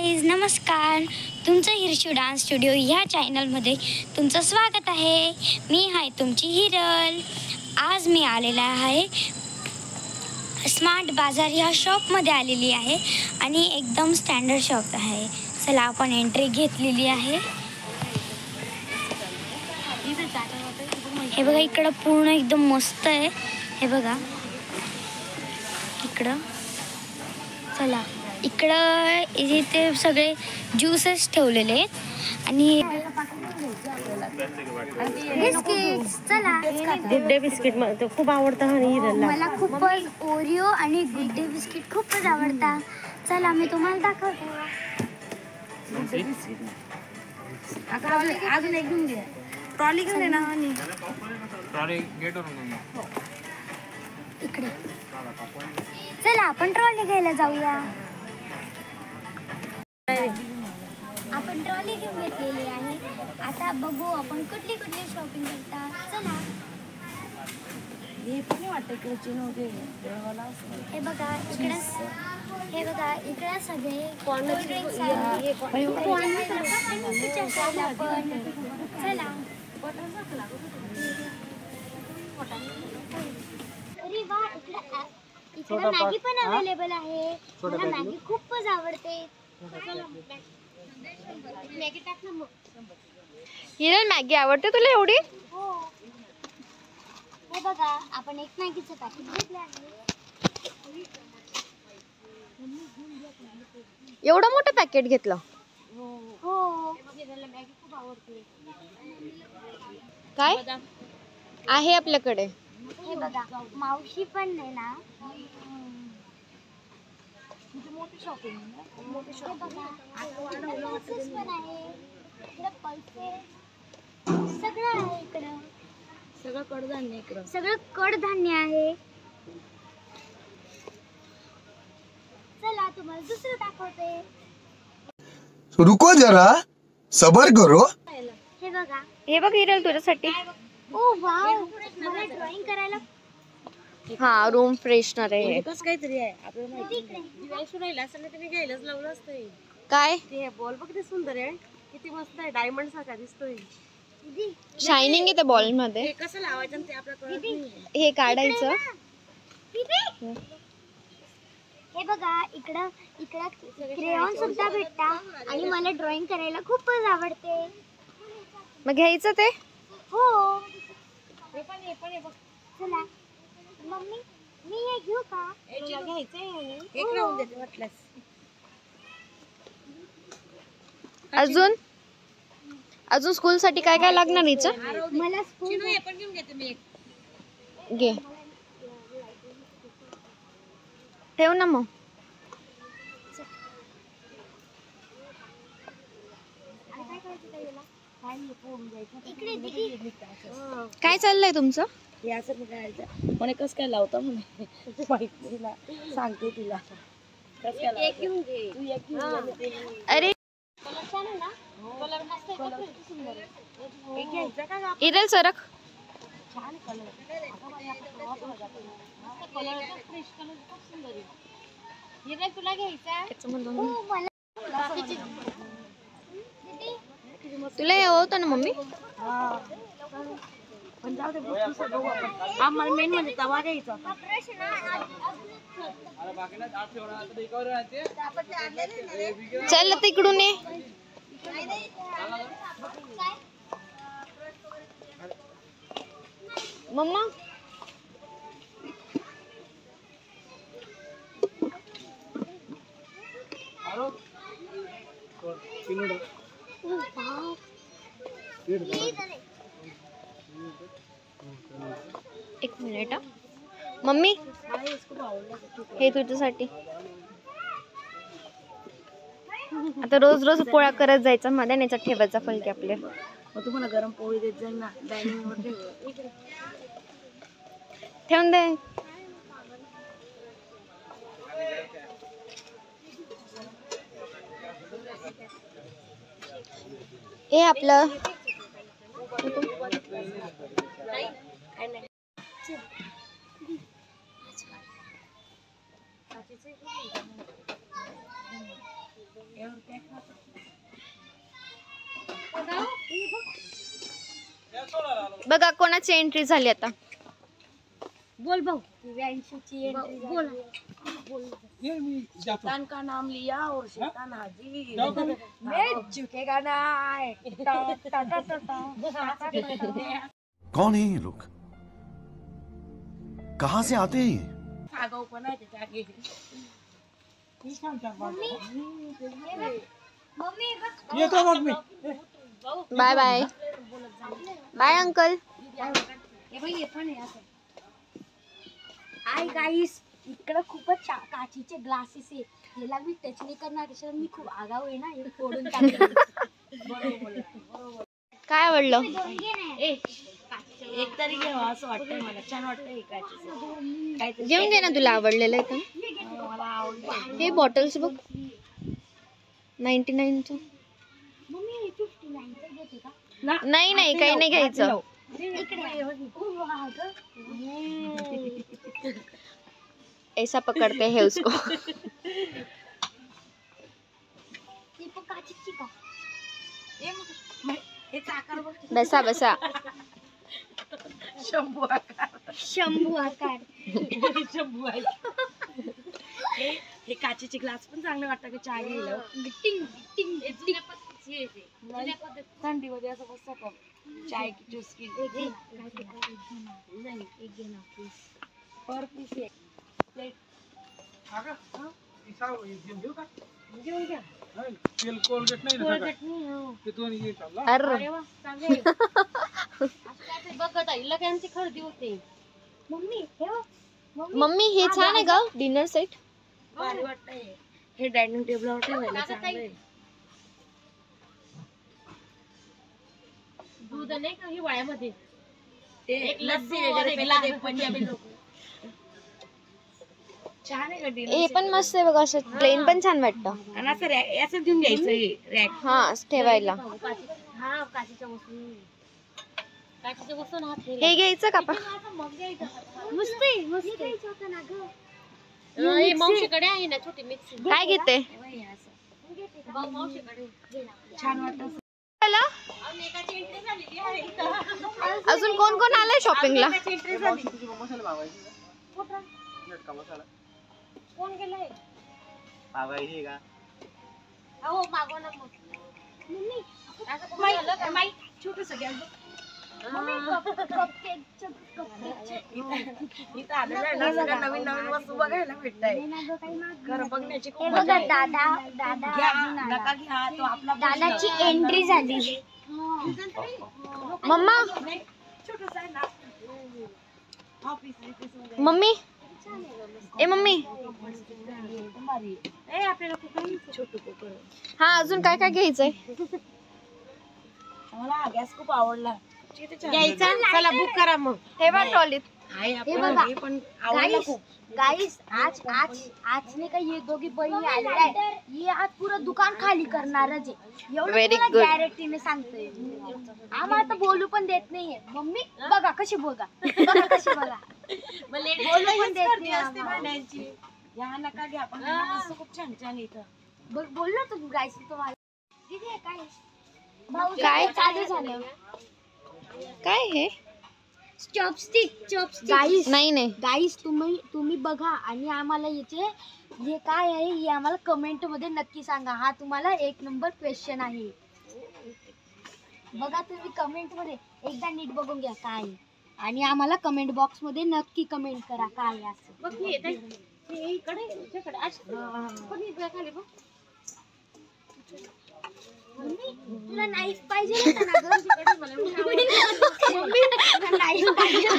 Guys, नमस्कार. तुमचं हिरशू dance studio ह्या चॅनलमध्ये तुमचं स्वागत आहे. मी आहे तुमची हिरल. आज मी आलेला आहे स्मार्ट बाजार ह्या शॉपमध्ये आलेली आहे आणि एकदम स्टँडर्ड शॉप आहे. चला आपण एंट्री घेतलेली आहे. हे बघा, इकडं पूर्ण एकदम मस्त आहे. हे बघा इकडं. चला इकडं इथे सगळे ज्यूसेस ठेवलेले आहेत आणि बिस्किट्स. चला गुड डे बिस्किट खूप आवडतं मला खूपच ओरिओ आणि गुड डे बिस्किट खूपच आवडतात. चला मी तुम्हाला दाखवते. अजून एक घेऊन घे. ट्रॉली घेऊन ये ना. इकडे चला आपण ट्रॉली घ्यायला जाऊया. आपण ट्रॉली घेऊन घेतलेली आहे. आता बघू आपण कुठली कुठली शॉपिंग करतात. चला. हे बघा इकडे, हे बघा इकडे सगळे कोल्ड्रिंक्स आहेत. चला. अरे वा, इकडे मॅगी पण अवेलेबल आहे. मला मॅगी खूपच आवडते. मॅगी टाक ना मग. हिरल, मॅगी आवडते तुला एवढी? हो. हे बघा आपण एक मॅगीचं पॅकेट घेतलं आहे. एवढं मोठं पॅकेट घेतलं? हो. मॅगी खूप आवडते. काय आहे आपल्याकडे? हे बघा मावशी पण आहे ना. मोठी शॉपिंग पण आहे. इकडे पैसे सगळं आहे. इकडं सगळं कडधान्य, इकडं सगळं कडधान्य आहे. चला तुम्हाला दुसरं दाखवते. रुको जरा, सबर करो. हे बघा. हे बघ हिरल, तुझ्यासाठी. ओ वाव, मला ड्रॉइंग करायला. हा, रूम फ्रेशनर आहे. कसं काहीतरी आहे आपल्याला माहिती राहिलं असं नाही. तुम्ही घ्यायलाच लावलं असतं. काय ते बॉल बघ, किती सुंदर आहे, किती मस्त आहे. डायमंड सारखा दिसतोय. शायनिंग आहे त्या बॉल मध्ये. ते कसं लावायचं ते आपल्याकडे. हे काढायचं. हे बघा इकडं क्रेयॉन सुद्धा भेटतात आणि मला ड्रॉइंग करायला खूपच आवडते. मग घ्यायचं ते. हो. हे पण बघ. चला मम्मी, मी हे घेऊ का? तुला घ्यायचंय एक राहून देते वाटल्यास. अजून स्कूल साठी काय काय लागणार हिचं? मला स्कूल हे पण घेऊन घेते मी एक. घे, ठेव ना मग. इकडे दीदी. काय चाललंय तुमचं? हे असं करायचं म्हणे. कसं काय लावता म्हणे. माहिती तिला सांगते तिला. एक घेऊन घे. तू एक घेऊन घे. अरे कलर छान आहे ना. कलर मस्त आहे. किती सुंदर आहे. एक घ्यायचं का? हिरल सरक. छान कलर. कलर फ्रेश कलर खूप सुंदर आहे. हिरल तुला घ्यायचा? त्याच्यामधून हो मला. तुला हे होतं ना मम्मी? पण जाऊ दे, बघू आपण. आम्हाला मेन म्हणजे तवा घ्यायचा होता. चल आता इकडून ये. मम्मा एक मिनिट. मम्मी हे तुझ्यासाठी. आता रोज रोज पोळ्या करत जायचा, मध्ये याच्यात ठेवायचा फलके आपले. मग तुम्हाला गरम पोळी देत जाईल ना. डायनिंग वर ठेवून दे. हे आपलं एवढं बघा कोणाची एंट्री झाली आता. बोल भाऊ. दिव्यांशूची एंट्री बोल. शैतान का नाम लिया और शैतान हाजिर. मैं झुकेगा नहीं. कौन है ये लोग? कहाँ से आते हैं ये? आगाऊपणा आहे त्याच्या आगे. Bye bye. Bye uncle. Hi guys, इकडं खूपच काचीचे ग्लासेस आहे. याला मी टच नाही करणार, त्याच्यात मी खूप आगाऊ आहे ना, हे फोडून टाकलं. काय आवडलं? एक तरी घ्यावा असं वाटतंय मला. छान वाटतंय काहीतरी. जेवण घे ना, तुला आवडलेलं आहे का? मला आवडलं. हे बॉटल्स बघ 99चं. मम्मी 59चं घेते का? नाही नाही काही नाही घ्यायचं. ऐसा पकडते है उसको. बसा बसा. शंभू आकार. शंभू आकार. शंभू आहे. हे काचेचे ग्लास पण चांगले वाटतं की चहा घ्यायला. थंडीमध्ये असं मस्त चाय की चुस्की पर पीस आहे. प्लेट घेऊन घ्या. कोलगेट नाही. अरे बघत आईला त्यांची खरेदी होते. मम्मी हे बघ. मम्मी हे छान आहे का डिनर सेट? भारी वाटतंय. हे डायनिंग टेबलवर ठेवायला चांगलं आहे. दूध नाही का हिवाळ्यामध्ये ते लस्सी वगैरे पिला ते पंजाबी लोक. छान आहे का डिनर? हे पण मस्त आहे बघा, असं प्लेन पण छान वाटतं. आणि असं असं घेऊन घ्यायचं रॅक. हा ठेवायला. हा काचेच्या वस्तू. काचेच्या वस्तू ना हे घ्यायचं का आपण? मस्त आहे, मस्त आहे. मावशीकडे आहे ना छोटी मिक्सी. काय घेते? मावशीकडे छान वाटत. अजून कोण कोण आलंय शॉपिंगला? कोण गेलाय? हो मागव ना मग. मम्मी छोटस घ्या. नवीन नवीन वस्तू बघायला भेटताय. घर बघण्याची खूप मजा आहे. नका घ्या, तो आपला दादाची एंट्री झाली. मम्मा मम्मी ए मम्मी हा अजून काय काय घ्यायचंय? मला गॅस खूप आवडला. घ्यायचा. चला बुक करा मग. ठेवा ट्रॉलीत. हे बघा पण आवडला खूप. गाईस आज ने काही ये दोघी बहिणी आलेल्या आहेत. ये आज पुरं दुकान खाली करणारच आहे. Very एवढं good. गॅरंटीने सांगतोय. आम्हाला तर बोलू पण देत नाहीये. मम्मी बघा कशी बघा कशी बघा. बोलू पण देत नाही आम्हाला. या नका घ्या, पण वस्तू खूप छान छान इथं. बोललो तू गाईस तुम्हाला. दीदी काय भाऊ काय? चालू झालं. काय हे? चॉपस्टिक गाईस नाही नाही गाईस तुम्ही बघा आणि आम्हाला याचे हे काय आहे हे आम्हाला कमेंट मध्ये नक्की सांगा. हा तुम्हाला 1 नंबर क्वेश्चन आहे. बघा तुम्ही कमेंट मध्ये एकदा नीट बघून घ्या काय आहे. आणि आम्हाला कमेंट बॉक्स मध्ये नक्की कमेंट करा काय आहे असं. बघ हे इकडे पण इकडे खाली बघ. मम्मी तुला नाईफ पाहिजे ना गं? मम्मी तुला नाईफ पाहिजे.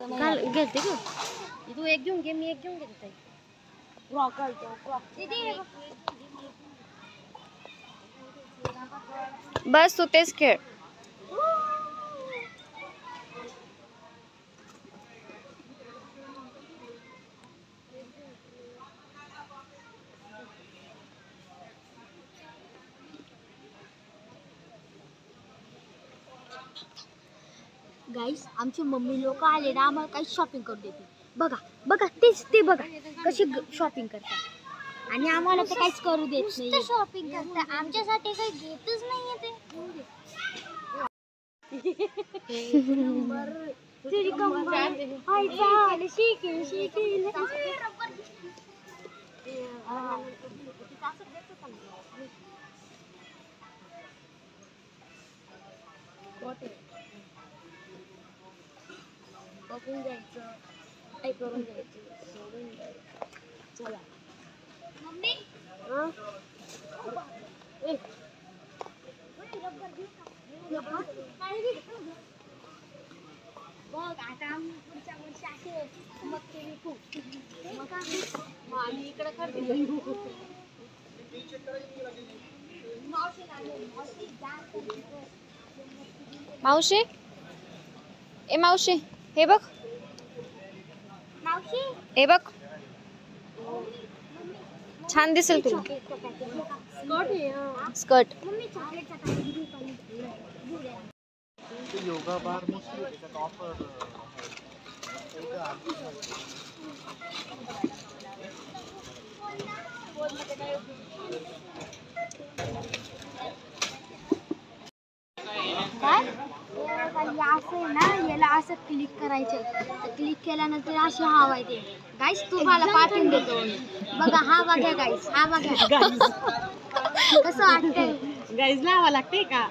घेते का तू? एक घेऊन घे, मी एक घेऊन घेते. बस तू तेच खेळ. गाईस आमची मम्मी लोक आले ना आम्हाला काही शॉपिंग करून देते. बघा बघा तेच ते बघा कशी शॉपिंग करतात आणि आम्हाला तर काहीच करू देत नाही. शॉपिंग करतात आमच्यासाठी काही घेतच नाहीये ते. बघून जायचं, काय करून जायचं, सोडून जायचं. चला मम्मी बघ आता आम्ही पुढच्या वर्षी असे मग केली खूप आम्ही इकडे करते. मावशी ए मावशी हे बघ, मावशी हे बघ छान दिसेल तुला. स्कर्ट मम्मी चॉकलेटचा पॅकेट घेऊ का मी? घेऊ द्या. योगा बार मस्त आहे, त्याच्यात ऑफर काय असं आहे ना, याला असं क्लिक करायचं. क्लिक केल्यानंतर अशी हवा येते. गाईस तुम्हाला पाठवून देतो. बघा हा बघा गाईस, हा बघा कसं वाटतंय. गाईज लावा लागते का?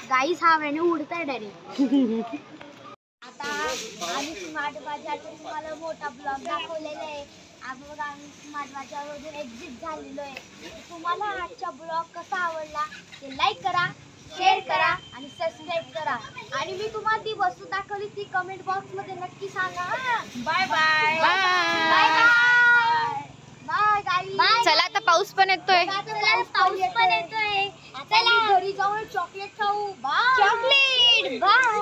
गाईस हवेने उडताय डायरेक्ट. आता आम्ही स्मार्ट बाजारचा तुम्हाला मोठा ब्लॉग दाखवलेला आहे. आता बघा आम्ही स्मार्ट बाजारमधून एक्झिट झालेलो आहे. तुम्हाला आजचा ब्लॉग कसा आवडला ते लाईक करा, शेअर करा आणि सबस्क्राईब करा. आणि मी तुम्हाला ती वस्तू दाखवली ती कमेंट बॉक्स मध्ये नक्की सांगा. Bye bye bye bye bye. चला आता पाऊस पण येतोय. पाऊस पण येतोय. चला घरी जाऊन चॉकलेट खाऊ. Bye chocolate bye.